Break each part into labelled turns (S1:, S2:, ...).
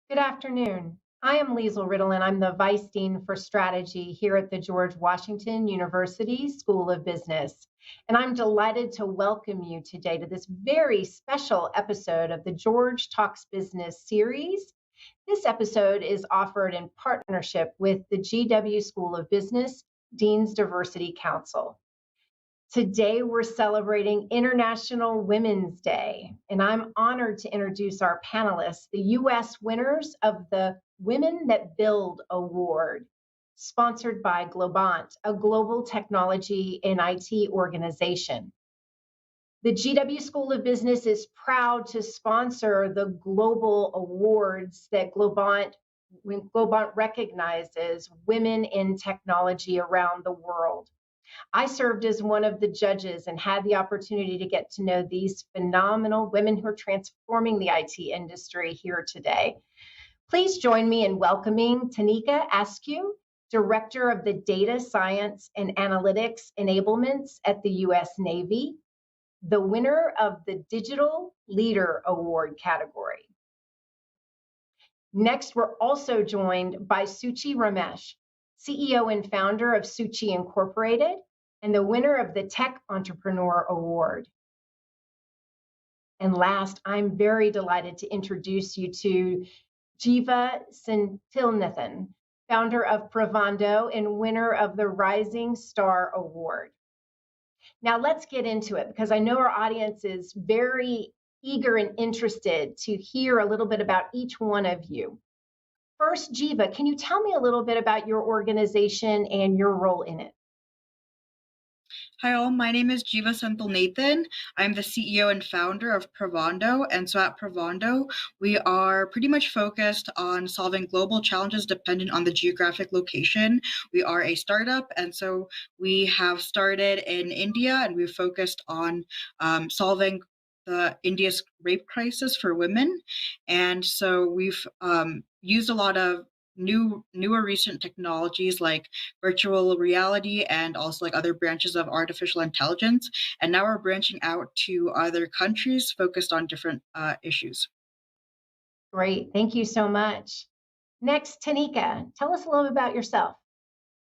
S1: Good afternoon. I am Liesl Riddle, and I'm the Vice Dean for Strategy here at the George Washington University School of Business. And I'm delighted to welcome you today to this very special episode of the George Talks Business series. This episode is offered in partnership with the GW School of Business Dean's Diversity Council. Today, we're celebrating International Women's Day, and I'm honored to introduce our panelists, the U.S. winners of the Women That Build Award, sponsored by Globant, a global technology and IT organization. The GW School of Business is proud to sponsor the global awards that Globant recognizes women in technology around the world. I served as one of the judges and had the opportunity to get to know these phenomenal women who are transforming the IT industry here today. Please join me in welcoming Teneika Askew, Director of the Data Science and Analytics Enablements at the U.S. Navy, the winner of the Digital Leader Award category. Next, we're also joined by Suuchi Ramesh, CEO and founder of Suuchi Incorporated, and the winner of the Tech Entrepreneur Award. And last, I'm very delighted to introduce you to Jeeva Senthilnathan, founder of Privando and winner of the Rising Star Award. Now let's get into it, because I know our audience is very eager and interested to hear a little bit about each one of you. First, Jeeva, can you tell me a little bit about your organization and your role in it?
S2: Hi all, my name is Jeeva Senthilnathan. I'm the CEO and founder of Privando, and so at Privando, we are pretty much focused on solving global challenges dependent on the geographic location. We are a startup, and so we have started in India, and we've focused on solving India's rape crisis for women. And so we've used a lot of newer recent technologies like virtual reality and also like other branches of artificial intelligence. And now we're branching out to other countries focused on different issues.
S1: Great, thank you so much. Next, Teneika, tell us a little bit about yourself.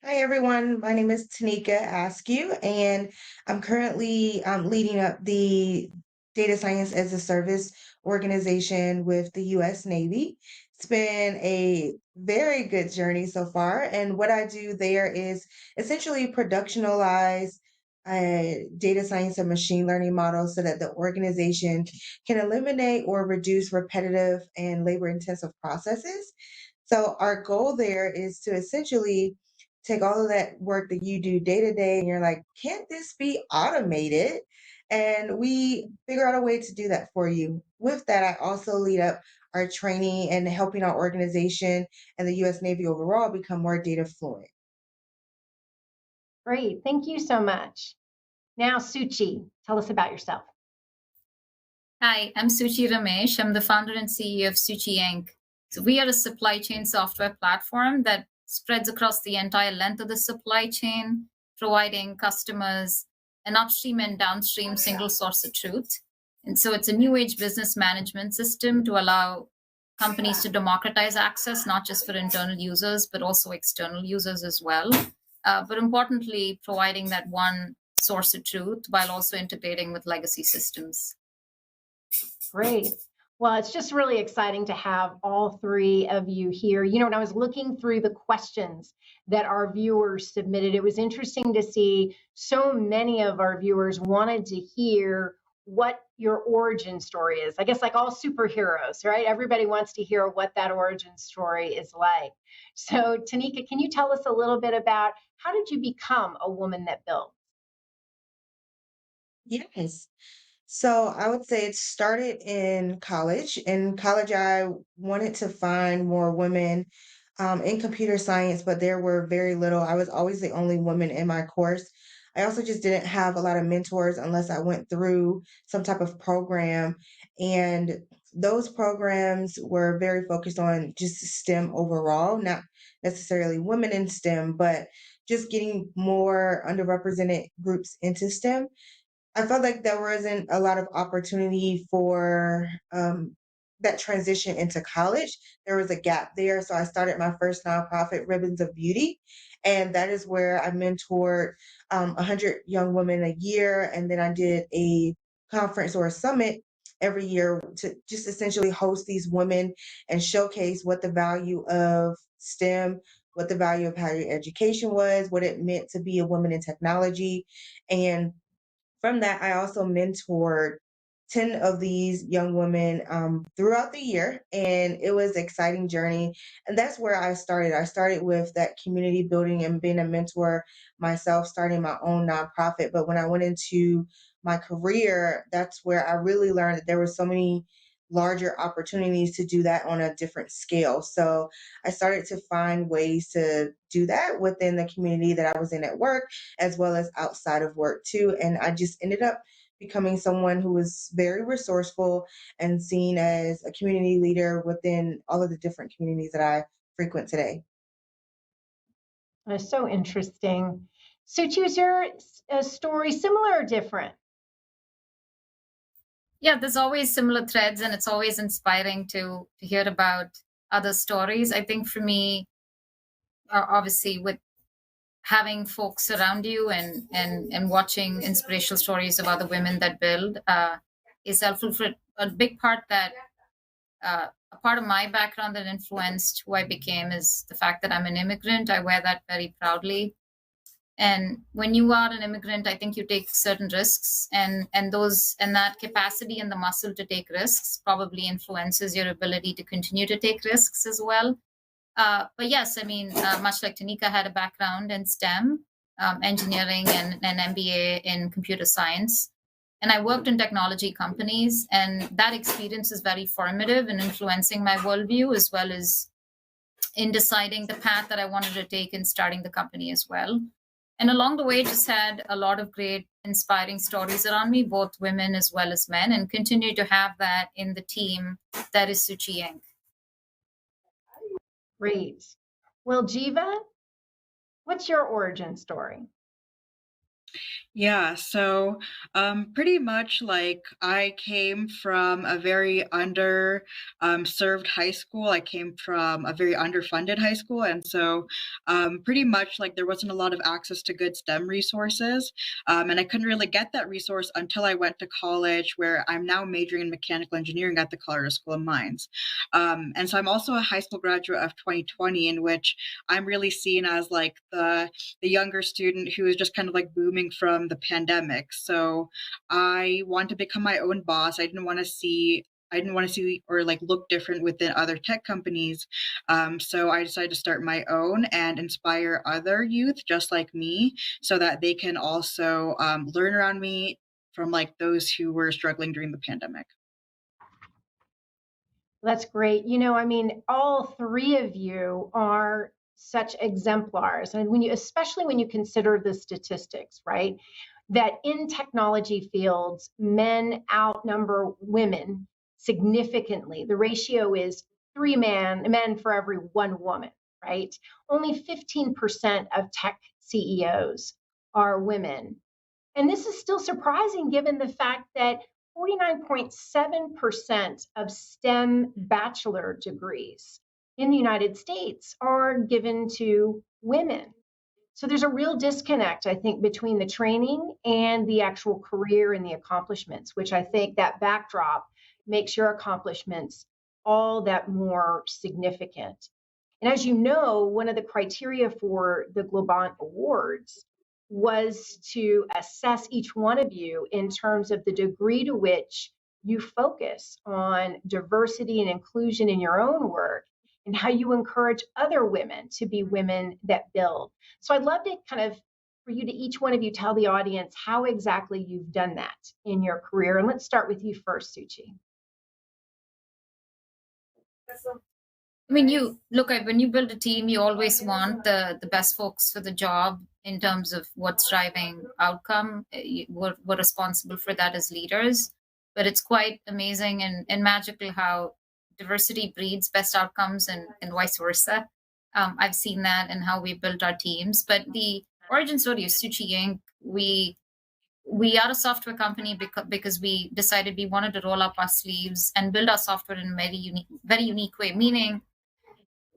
S3: Hi, everyone. My name is Teneika Askew, and I'm currently leading up the Data Science as a Service organization with the U.S. Navy. It's been a very good journey so far, and what I do there is essentially productionalize data science and machine learning models so that the organization can eliminate or reduce repetitive and labor-intensive processes. So our goal there is to essentially take all of that work that you do day to day and you're like, can't this be automated? And we figure out a way to do that for you. With that, I also lead up our training and helping our organization and the US Navy overall become more data fluent.
S1: Great, thank you so much. Now, Suuchi, tell us about yourself.
S4: Hi, I'm Suuchi Ramesh. I'm the founder and CEO of Suuchi Inc. So we are a supply chain software platform that spreads across the entire length of the supply chain, providing customers an upstream and downstream single source of truth. And so it's a new age business management system to allow companies to democratize access, not just for internal users, but also external users as well. But importantly, providing that one source of truth while also integrating with legacy systems.
S1: Great. Well, it's just really exciting to have all three of you here. You know, when I was looking through the questions that our viewers submitted, it was interesting to see so many of our viewers wanted to hear what your origin story is. I guess like all superheroes, right? Everybody wants to hear what that origin story is like. So Teneika, can you tell us a little bit about how did you become a woman that builds?
S3: Yes. So I would say it started in college. In college, I wanted to find more women in computer science, but there were very little. I was always the only woman in my course. I also just didn't have a lot of mentors unless I went through some type of program. And those programs were very focused on just STEM overall, not necessarily women in STEM, but just getting more underrepresented groups into STEM. I felt like there wasn't a lot of opportunity for that transition into college, there was a gap there. So I started my first nonprofit, Ribbons of Beauty. And that is where I mentored 100 young women a year. And then I did a conference or a summit every year to just essentially host these women and showcase what the value of STEM, what the value of higher education was, what it meant to be a woman in technology. And from that, I also mentored 10 of these young women throughout the year, and it was an exciting journey. And that's where I started. I started with that community building and being a mentor myself, starting my own nonprofit. But when I went into my career, that's where I really learned that there were so many larger opportunities to do that on a different scale. So I started to find ways to do that within the community that I was in at work, as well as outside of work too. And I just ended up becoming someone who was very resourceful and seen as a community leader within all of the different communities that I frequent today.
S1: That's so interesting. Suuchi, is your story similar or different?
S4: Yeah, there's always similar threads, and it's always inspiring to hear about other stories. I think for me, obviously, with having folks around you and watching inspirational stories of other women that build is helpful. For a big part that a part of my background that influenced who I became is the fact that I'm an immigrant. I wear that very proudly. And when you are an immigrant, I think you take certain risks, and that capacity and the muscle to take risks probably influences your ability to continue to take risks as well. But yes, I mean, much like Teneika had a background in STEM, engineering, and an MBA in computer science. And I worked in technology companies, and that experience is very formative in influencing my worldview, as well as in deciding the path that I wanted to take in starting the company as well. And along the way, just had a lot of great, inspiring stories around me, both women as well as men, and continue to have that in the team that is Suuchi Inc.
S1: Great. Well, Jeeva, what's your origin story?
S2: Yeah, so pretty much like I came from a very under served high school. I came from a very underfunded high school. And so pretty much like there wasn't a lot of access to good STEM resources. And I couldn't really get that resource until I went to college, where I'm now majoring in mechanical engineering at the Colorado School of Mines. And so I'm also a high school graduate of 2020, in which I'm really seen as like the younger student who is just kind of like booming from the pandemic. So I want to become my own boss. I didn't want to see or like look different within other tech companies. So I decided to start my own and inspire other youth just like me, so that they can also learn around me from like those who were struggling during the pandemic.
S1: That's great. I mean, all three of you are such exemplars. And especially when you consider the statistics, right? That in technology fields, men outnumber women significantly. The ratio is 3 men for every 1 woman, right? Only 15% of tech CEOs are women. And this is still surprising given the fact that 49.7% of STEM bachelor degrees in the United States are given to women. So there's a real disconnect, I think, between the training and the actual career and the accomplishments, which I think that backdrop makes your accomplishments all that more significant. And as you know, one of the criteria for the Globant Awards was to assess each one of you in terms of the degree to which you focus on diversity and inclusion in your own work and how you encourage other women to be women that build. So I'd love to for you to each one of you tell the audience how exactly you've done that in your career. And let's start with you first, Suuchi.
S4: I mean, when you build a team, you always want the best folks for the job in terms of what's driving outcome. We're responsible for that as leaders. But it's quite amazing and magical how diversity breeds best outcomes and vice versa. I've seen that in how we built our teams. But the origin story of Suuchi Inc., we we are a software company because we decided we wanted to roll up our sleeves and build our software in a very unique way, meaning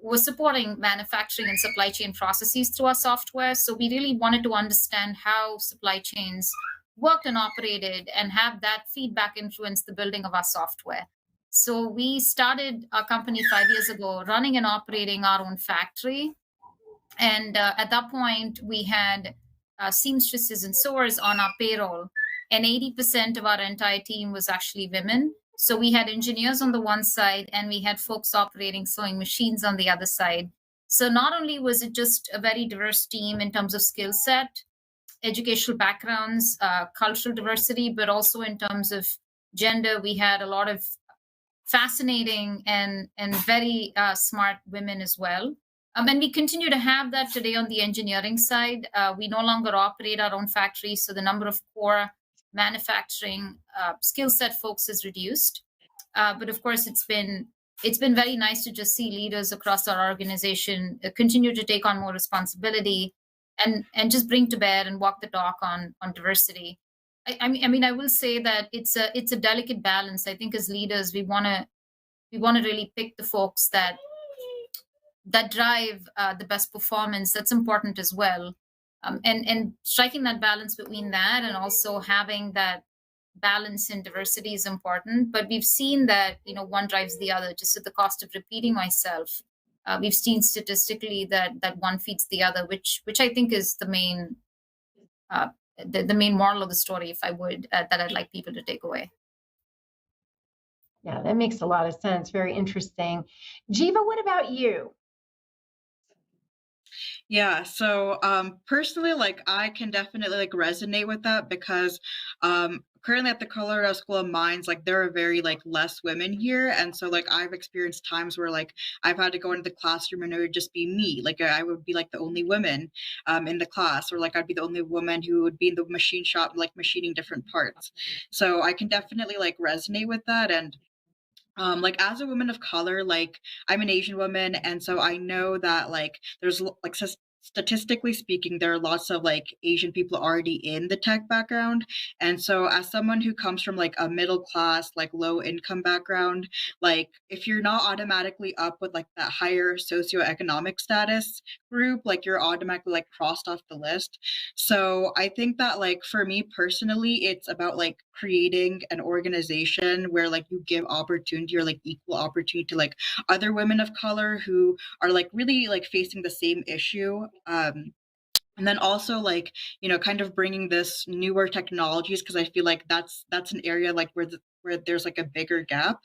S4: we're supporting manufacturing and supply chain processes through our software. So we really wanted to understand how supply chains worked and operated and have that feedback influence the building of our software. So we started our company 5 years ago, running and operating our own factory. And at that point, we had seamstresses and sewers on our payroll, and 80% of our entire team was actually women. So we had engineers on the one side, and we had folks operating sewing machines on the other side. So not only was it just a very diverse team in terms of skill set, educational backgrounds, cultural diversity, but also in terms of gender, we had a lot of fascinating and very smart women as well. And we continue to have that today on the engineering side. We no longer operate our own factories, so the number of core manufacturing skill set folks is reduced. But of course, it's been very nice to just see leaders across our organization continue to take on more responsibility and just bring to bear and walk the talk on diversity. I mean, I will say that it's a delicate balance. I think as leaders, we want to really pick the folks that drive the best performance. That's important as well, and striking that balance between that and also having that balance in diversity is important. But we've seen that one drives the other, just at the cost of repeating myself. We've seen statistically that one feeds the other, which I think is the main the main moral of the story, if I would, that I'd like people to take away.
S1: Yeah, that makes a lot of sense. Very interesting. Jeeva, what about you?
S2: Yeah, so personally, like I can definitely like resonate with that because currently at the Colorado School of Mines, like there are very like less women here, and so like I've experienced times where like I've had to go into the classroom and it would just be me, like I would be like the only woman in the class, or like I'd be the only woman who would be in the machine shop like machining different parts. So I can definitely like resonate with that. And like as a woman of color, like I'm an Asian woman, and so I know that like there's like statistically speaking, there are lots of like Asian people already in the tech background. And so as someone who comes from like a middle class, like low income background, like if you're not automatically up with like that higher socioeconomic status group, like you're automatically like crossed off the list. So I think that like for me personally, it's about like creating an organization where like you give opportunity or like equal opportunity to like other women of color who are like really like facing the same issue. And then also like kind of bringing this newer technologies, because I feel like that's an area like where there's like a bigger gap.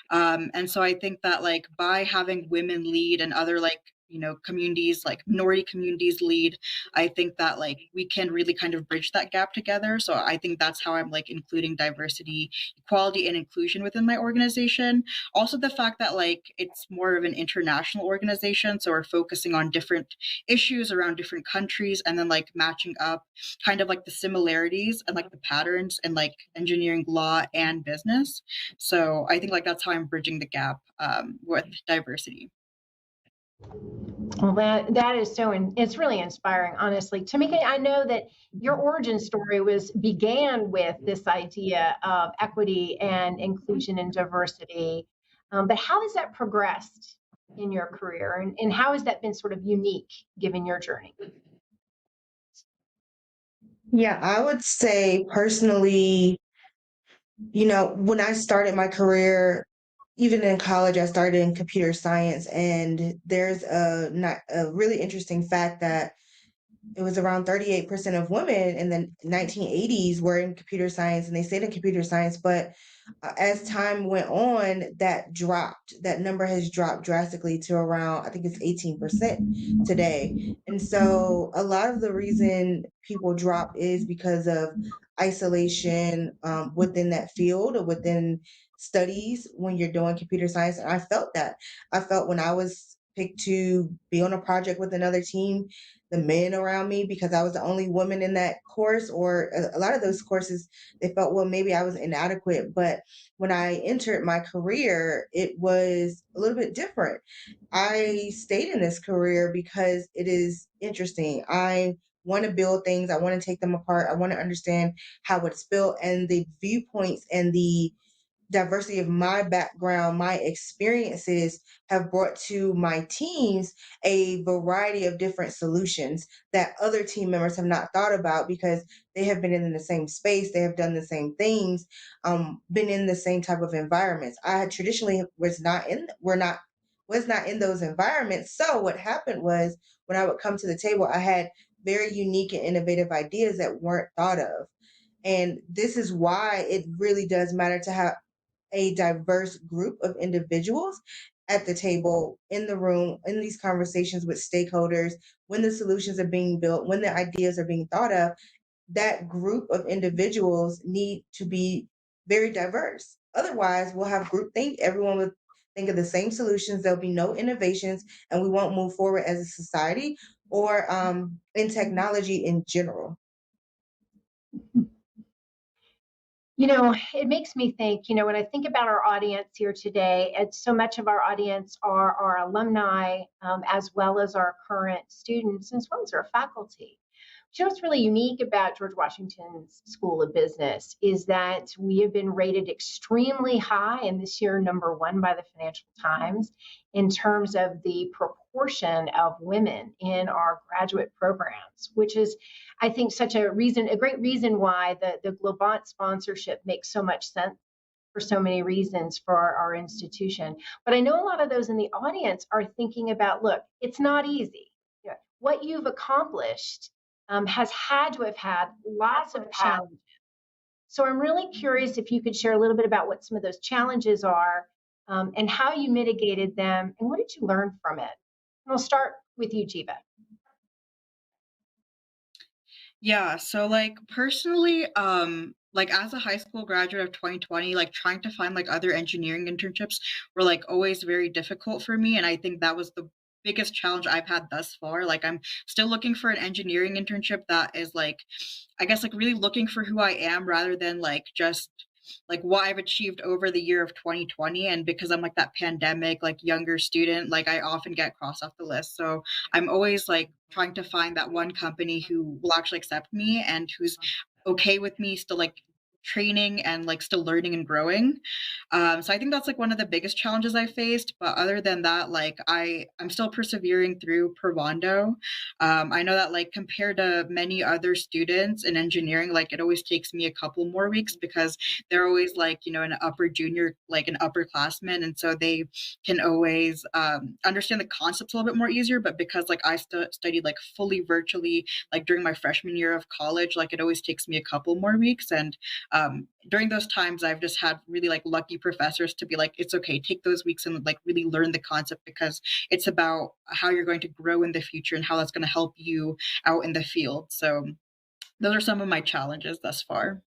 S2: And so I think that like by having women lead and other like communities, like minority communities lead, I think that like we can really kind of bridge that gap together. So I think that's how I'm like including diversity, equality, and inclusion within my organization. Also the fact that like it's more of an international organization, so we're focusing on different issues around different countries and then like matching up kind of like the similarities and like the patterns in like engineering, law, and business. So I think like that's how I'm bridging the gap with diversity.
S1: Well, that is it's really inspiring, honestly. Teneika, I know that your origin story began with this idea of equity and inclusion and diversity, but how has that progressed in your career, and how has that been sort of unique given your journey?
S3: Yeah, I would say personally, when I started my career, even in college, I started in computer science, and there's a really interesting fact that it was around 38% of women in the 1980s were in computer science, and they stayed in computer science. But as time went on, that number has dropped drastically to around, I think it's 18% today. And so a lot of the reason people drop is because of isolation within that field or within studies when you're doing computer science. And I felt that. I felt when I was picked to be on a project with another team, the men around me, because I was the only woman in that course, or a lot of those courses, they felt, well, maybe I was inadequate. But when I entered my career, it was a little bit different. I stayed in this career because it is interesting. I want to build things. I want to take them apart. I want to understand how it's built, and the viewpoints and the diversity of my background, my experiences have brought to my teams a variety of different solutions that other team members have not thought about because they have been in the same space, they have done the same things, been in the same type of environments. I had traditionally was not in those environments. So what happened was when I would come to the table, I had very unique and innovative ideas that weren't thought of. And this is why it really does matter to have a diverse group of individuals at the table, in the room, in these conversations with stakeholders, when the solutions are being built, when the ideas are being thought of. That group of individuals need to be very diverse. Otherwise, we'll have groupthink. Everyone will think of the same solutions. There'll be no innovations, and we won't move forward as a society or in technology in general.
S1: It makes me think, when I think about our audience here today, and so much of our audience are our alumni, as well as our current students, as well as our faculty. What's really unique about George Washington's School of Business is that we have been rated extremely high, and this year #1 by the Financial Times, in terms of the proportion of women in our graduate programs, which is, I think, a great reason why the Globant sponsorship makes so much sense for so many reasons for our institution. But I know a lot of those in the audience are thinking about, look, it's not easy. What you've accomplished has had to have had lots of challenges. So I'm really curious if you could share a little bit about what some of those challenges are, and how you mitigated them, and what did you learn from it? And I'll start with you, Jeeva.
S2: Yeah, so personally, as a high school graduate of 2020, trying to find other engineering internships were always very difficult for me, and I think that was the biggest challenge I've had thus far. I'm still looking for an engineering internship that is I guess really looking for who I am rather than just what I've achieved over the year of 2020. And because I'm that pandemic younger student, I often get crossed off the list. So I'm always trying to find that one company who will actually accept me and who's okay with me still training and still learning and growing. So I think that's one of the biggest challenges I faced. But other than that, I'm still persevering through Privando. I know that compared to many other students in engineering, it always takes me a couple more weeks because they're always an upper junior, an upperclassman, and so they can always understand the concepts a little bit more easier. But because I studied fully virtually during my freshman year of college, it always takes me a couple more weeks. And during those times, I've just had really lucky professors to be it's okay, take those weeks and really learn the concept, because it's about how you're going to grow in the future and how that's going to help you out in the field. So those are some of my challenges thus far.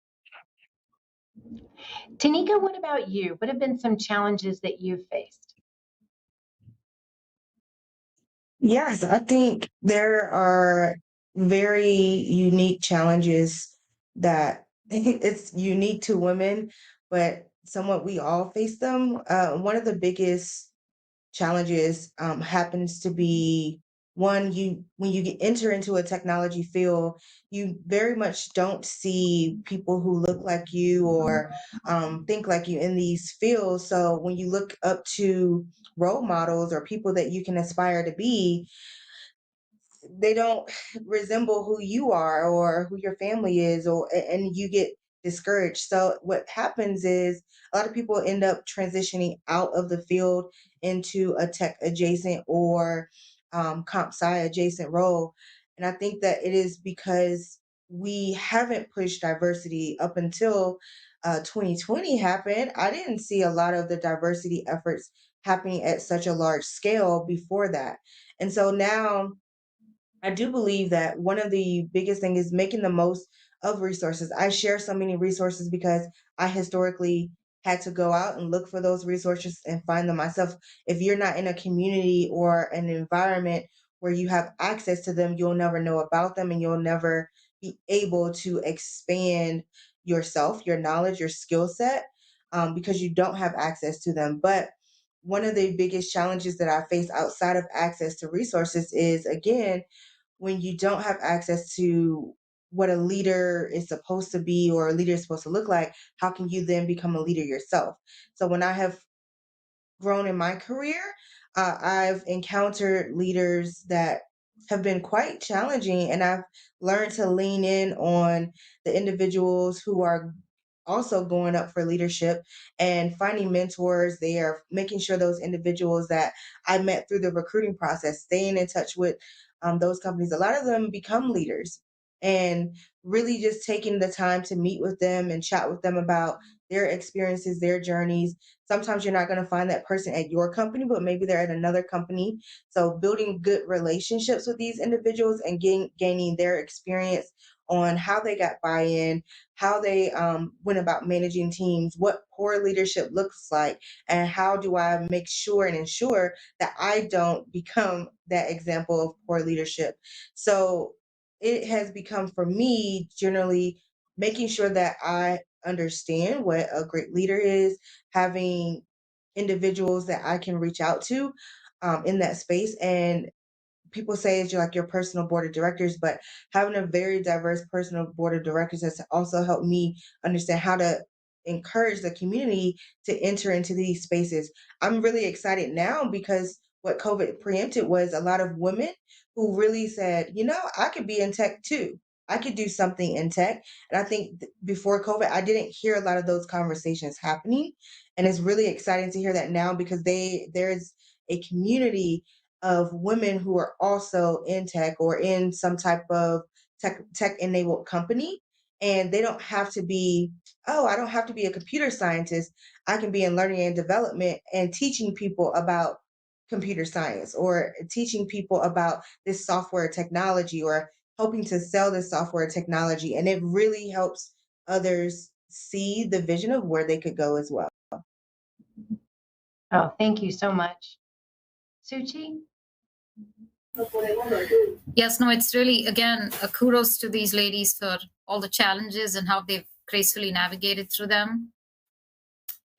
S1: Teneika, what about you? What have been some challenges that you've faced?
S3: Yes, I think there are very unique challenges that it's unique to women, but somewhat we all face them. One of the biggest challenges happens to be one, when you enter into a technology field, you very much don't see people who look like you or think like you in these fields. So when you look up to role models or people that you can aspire to be, they don't resemble who you are or who your family is, and you get discouraged. So what happens is a lot of people end up transitioning out of the field into a tech adjacent or comp sci adjacent role. And I think that it is because we haven't pushed diversity up until 2020 happened. I didn't see a lot of the diversity efforts happening at such a large scale before that. And so now I do believe that one of the biggest thing is making the most of resources. I share so many resources because I historically had to go out and look for those resources and find them myself. If you're not in a community or an environment where you have access to them, you'll never know about them, and you'll never be able to expand yourself, your knowledge, your skill set, because you don't have access to them. But one of the biggest challenges that I face outside of access to resources is, again, when you don't have access to what a leader is supposed to be or a leader is supposed to look like, how can you then become a leader yourself? So when I have grown in my career, I've encountered leaders that have been quite challenging, and I've learned to lean in on the individuals who are also going up for leadership and finding mentors there, making sure those individuals that I met through the recruiting process, staying in touch with those companies. A lot of them become leaders, and really just taking the time to meet with them and chat with them about their experiences, their journeys. Sometimes you're not going to find that person at your company, but maybe they're at another company. So building good relationships with these individuals and gaining their experience on how they got buy-in, how they went about managing teams, what poor leadership looks like, and how do I make sure and ensure that I don't become that example of poor leadership. So it has become for me generally making sure that I understand what a great leader is, having individuals that I can reach out to in that space. And people say it's like your personal board of directors, but having a very diverse personal board of directors has also helped me understand how to encourage the community to enter into these spaces. I'm really excited now because what COVID preempted was a lot of women who really said, I could be in tech too. I could do something in tech. And I think before COVID, I didn't hear a lot of those conversations happening. And it's really exciting to hear that now because there's a community of women who are also in tech or in some type of tech enabled company. And they don't have to be, I don't have to be a computer scientist. I can be in learning and development and teaching people about computer science or teaching people about this software technology or helping to sell this software technology. And it really helps others see the vision of where they could go as well.
S1: Oh, thank you so much. Suuchi?
S4: Yes, no, it's really, again, a kudos to these ladies for all the challenges and how they've gracefully navigated through them.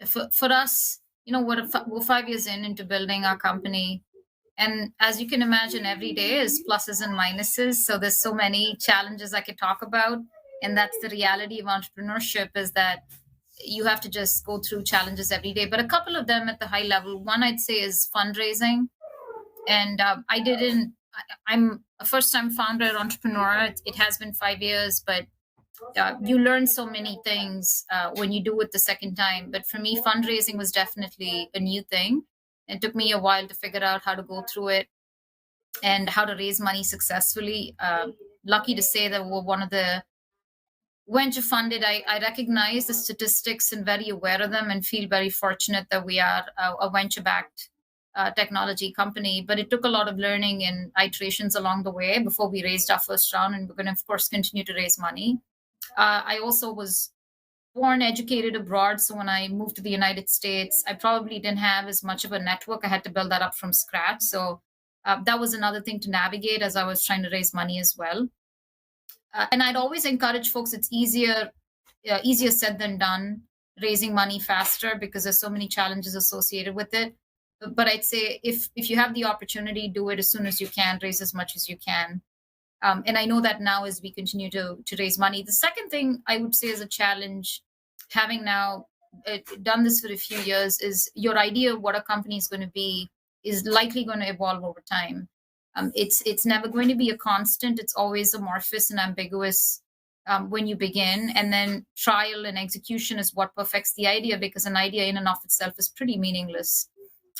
S4: For us, we're 5 years into building our company. And as you can imagine, every day is pluses and minuses. So there's so many challenges I could talk about. And that's the reality of entrepreneurship, is that you have to just go through challenges every day. But a couple of them at the high level, one I'd say is fundraising. And I'm a first-time founder, entrepreneur. It has been 5 years, but you learn so many things when you do it the second time. But for me, fundraising was definitely a new thing. It took me a while to figure out how to go through it and how to raise money successfully. Lucky to say that we're one of the venture funded. I recognize the statistics and very aware of them and feel very fortunate that we are a venture backed technology company. But it took a lot of learning and iterations along the way before we raised our first round. And we're going to, of course, continue to raise money. I also was born, educated abroad. So when I moved to the United States, I probably didn't have as much of a network. I had to build that up from scratch. So that was another thing to navigate as I was trying to raise money as well. And I'd always encourage folks, it's easier said than done, raising money faster because there's so many challenges associated with it. But I'd say if you have the opportunity, do it as soon as you can, raise as much as you can. And I know that now as we continue to raise money. The second thing I would say is a challenge, having now done this for a few years, is your idea of what a company is going to be is likely going to evolve over time. It's never going to be a constant. It's always amorphous and ambiguous when you begin. And then trial and execution is what perfects the idea, because an idea in and of itself is pretty meaningless.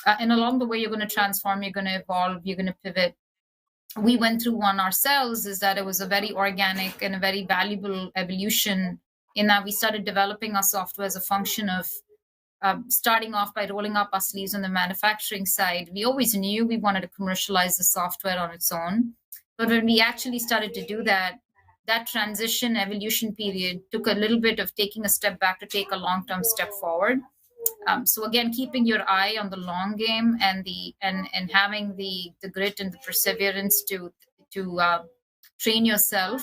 S4: And along the way, you're going to transform, you're going to evolve, you're going to pivot. We went through one ourselves, is that it was a very organic and a very valuable evolution in that we started developing our software as a function of starting off by rolling up our sleeves on the manufacturing side. We always knew we wanted to commercialize the software on its own. But when we actually started to do that, that transition evolution period took a little bit of taking a step back to take a long-term step forward. So again, keeping your eye on the long game and having the grit and the perseverance to train yourself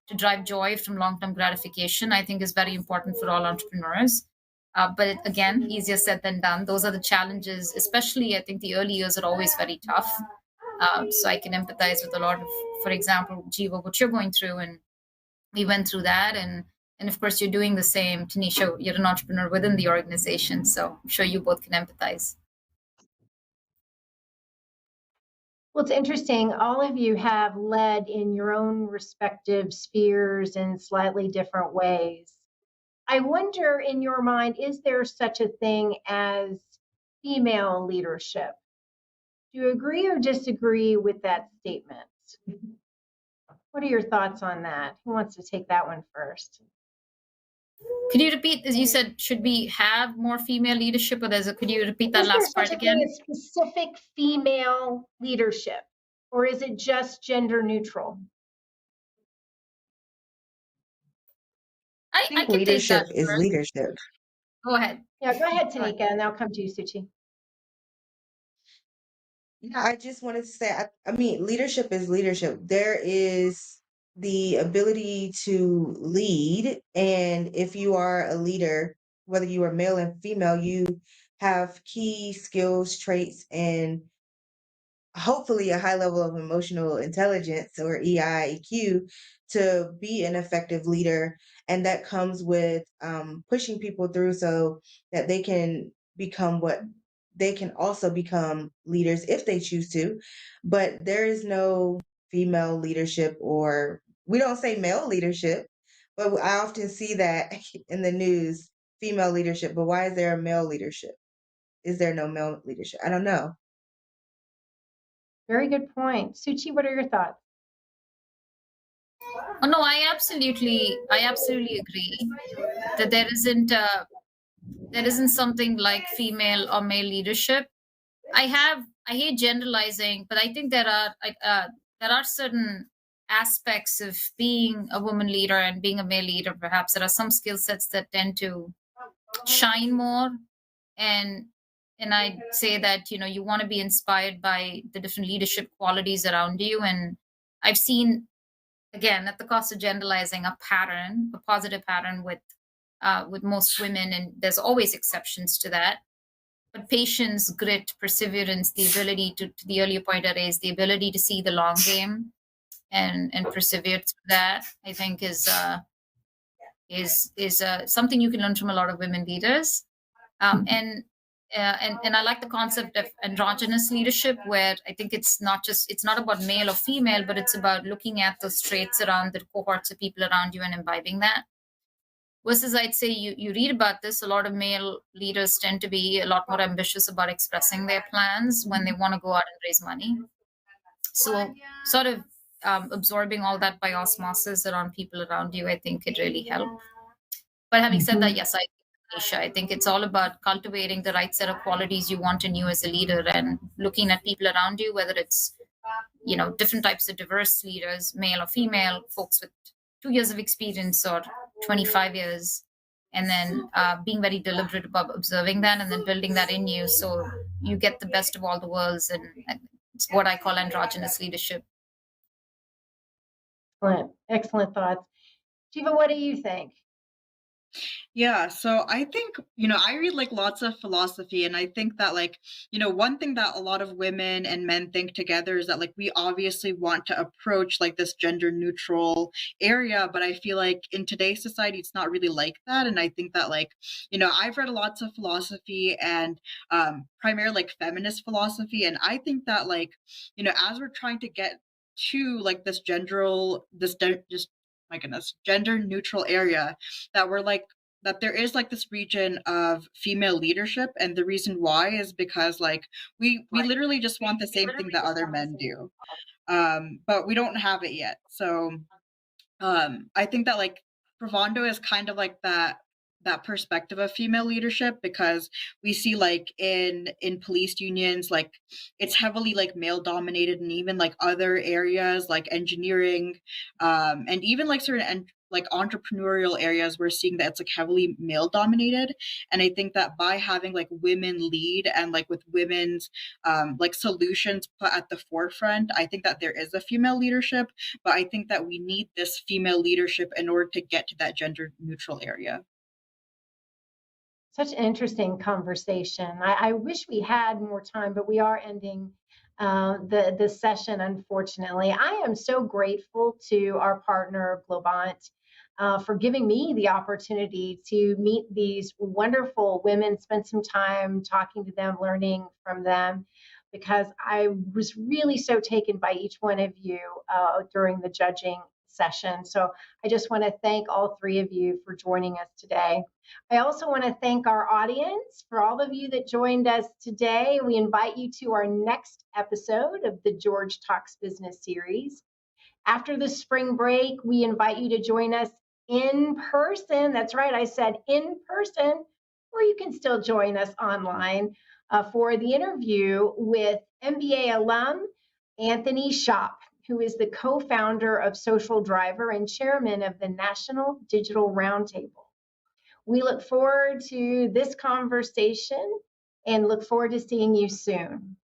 S4: to drive joy from long-term gratification, I think is very important for all entrepreneurs. But again, easier said than done. Those are the challenges, especially I think the early years are always very tough. So I can empathize with a lot of, for example, Jeeva, what you're going through, and we went through that, and of course you're doing the same. Tanisha, you're an entrepreneur within the organization, so I'm sure you both can empathize.
S1: Well, it's interesting. All of you have led in your own respective spheres in slightly different ways. I wonder, in your mind, is there such a thing as female leadership? Do you agree or disagree with that statement? What are your thoughts on that? Who wants to take that one first?
S4: Could you repeat, as you said, should we have more female leadership, or could you repeat that
S1: Is there
S4: last part
S1: such a
S4: again?
S1: thing as specific female leadership, or is it just gender neutral?
S3: I
S4: I
S3: think
S4: can take that
S3: leadership is
S4: first.
S3: leadership.
S4: Go ahead.
S1: Yeah, go ahead, Teneika, and I'll come to you, Suuchi.
S3: Yeah, I just wanted to say, I mean, leadership is leadership. There is the ability to lead, and if you are a leader, whether you are male and female, you have key skills, traits, and hopefully a high level of emotional intelligence or EQ to be an effective leader. And that comes with pushing people through so that they can become what they can also become leaders if they choose to. But there is no female leadership, or we don't say male leadership, but I often see that in the news, female leadership. But why is there a male leadership? Is there no male leadership? I don't know.
S1: Very good point. Suuchi, what are your thoughts?
S4: Oh, no, I absolutely agree that there isn't something like female or male leadership. I hate generalizing, but I think there are certain aspects of being a woman leader and being a male leader. Perhaps there are some skill sets that tend to shine more, and I'd say that you want to be inspired by the different leadership qualities around you. And I've seen, again, at the cost of generalizing, a positive pattern with most women, and there's always exceptions to that. But patience, grit, perseverance, the ability to the earlier point I raised, the ability to see the long game and persevere through that, I think is something you can learn from a lot of women leaders. And I like the concept of androgynous leadership, where I think it's not about male or female, but it's about looking at those traits around the cohorts of people around you and imbibing that. Versus, I'd say you read about this, a lot of male leaders tend to be a lot more ambitious about expressing their plans when they want to go out and raise money. So sort of absorbing all that by osmosis around people around you, I think it really helped. But having said that, yes, I think it's all about cultivating the right set of qualities you want in you as a leader, and looking at people around you, whether it's different types of diverse leaders, male or female, folks with 2 years of experience or 25 years, and then being very deliberate about observing that and then building that in you, so you get the best of all the worlds. And it's what I call androgynous leadership.
S1: Excellent thoughts. Jeeva, what do you think?
S2: Yeah, so I think, I read like lots of philosophy, and I think that one thing that a lot of women and men think together is that we obviously want to approach like this gender neutral area, but I feel like in today's society it's not really like that. And I think that I've read lots of philosophy, and primarily like feminist philosophy, and I think that as we're trying to get to like this my goodness, gender neutral area, that we're that there is like this region of female leadership, and the reason why is because we literally just want the same thing that other men do, but we don't have it yet. So I think that Privando is kind of like that perspective of female leadership, because we see in police unions, it's heavily male dominated, and even other areas like engineering, and even certain entrepreneurial areas, we're seeing that it's heavily male dominated. And I think that by having women lead, and with women's solutions put at the forefront, I think that there is a female leadership, but I think that we need this female leadership in order to get to that gender neutral area.
S1: Such an interesting conversation. I wish we had more time, but we are ending the session, unfortunately. I am so grateful to our partner, Globant, for giving me the opportunity to meet these wonderful women, spend some time talking to them, learning from them, because I was really so taken by each one of you during the judging session. So I just want to thank all three of you for joining us today. I also want to thank our audience for all of you that joined us today. We invite you to our next episode of the George Talks Business series. After the spring break, we invite you to join us in person. That's right, I said in person, or you can still join us online for the interview with MBA alum Anthony Shop, who is the co-founder of Social Driver and chairman of the National Digital Roundtable. We look forward to this conversation and look forward to seeing you soon.